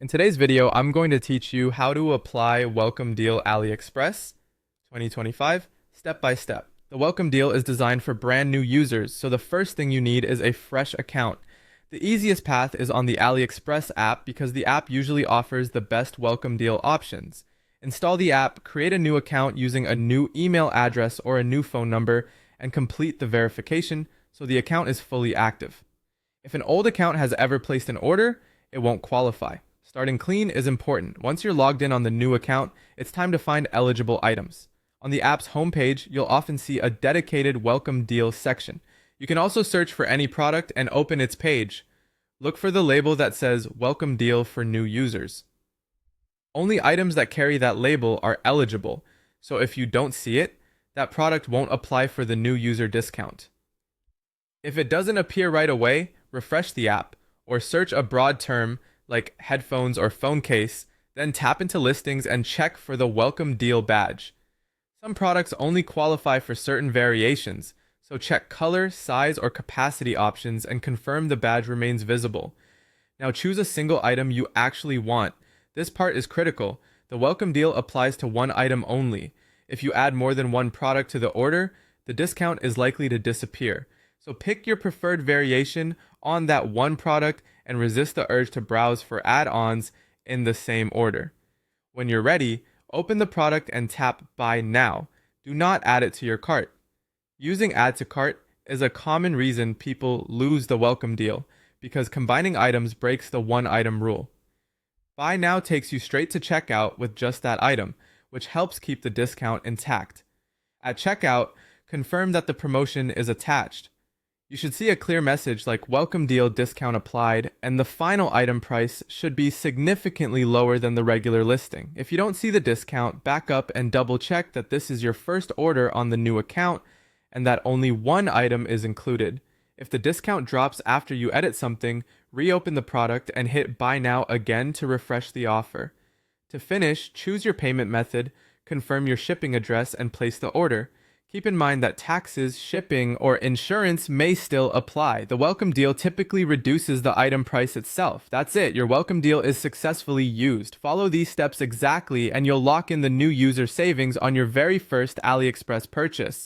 In today's video, I'm going to teach you how to apply Welcome Deal Aliexpress 2025 step by step. The Welcome Deal is designed for brand new users, so the first thing you need is a fresh account. The easiest path is on the Aliexpress app because the app usually offers the best Welcome Deal options. Install the app, create a new account using a new email address or a new phone number, and complete the verification so the account is fully active. If an old account has ever placed an order, it won't qualify. Starting clean is important. Once you're logged in on the new account, it's time to find eligible items. On the app's homepage, you'll often see a dedicated Welcome Deal section. You can also search for any product and open its page. Look for the label that says Welcome Deal for new users. Only items that carry that label are eligible, so if you don't see it, that product won't apply for the new user discount. If it doesn't appear right away, refresh the app or search a broad term like headphones or phone case, then tap into listings and check for the Welcome Deal badge. Some products only qualify for certain variations, so check color, size, or capacity options and confirm the badge remains visible. Now choose a single item you actually want. This part is critical. The Welcome Deal applies to one item only. If you add more than one product to the order, the discount is likely to disappear. So pick your preferred variation on that one product and resist the urge to browse for add-ons in the same order. When you're ready, open the product and tap Buy Now. Do not add it to your cart. Using Add to Cart is a common reason people lose the Welcome Deal because combining items breaks the one item rule. Buy Now takes you straight to checkout with just that item, which helps keep the discount intact. At checkout, confirm that the promotion is attached. You should see a clear message like Welcome Deal discount applied, and the final item price should be significantly lower than the regular listing. If you don't see the discount, back up and double check that this is your first order on the new account and that only one item is included. If the discount drops after you edit something, reopen the product and hit Buy Now again to refresh the offer. To finish, choose your payment method, confirm your shipping address, and place the order. Keep in mind that taxes, shipping, or insurance may still apply. The Welcome Deal typically reduces the item price itself. That's it, your Welcome Deal is successfully used. Follow these steps exactly and you'll lock in the new user savings on your very first AliExpress purchase.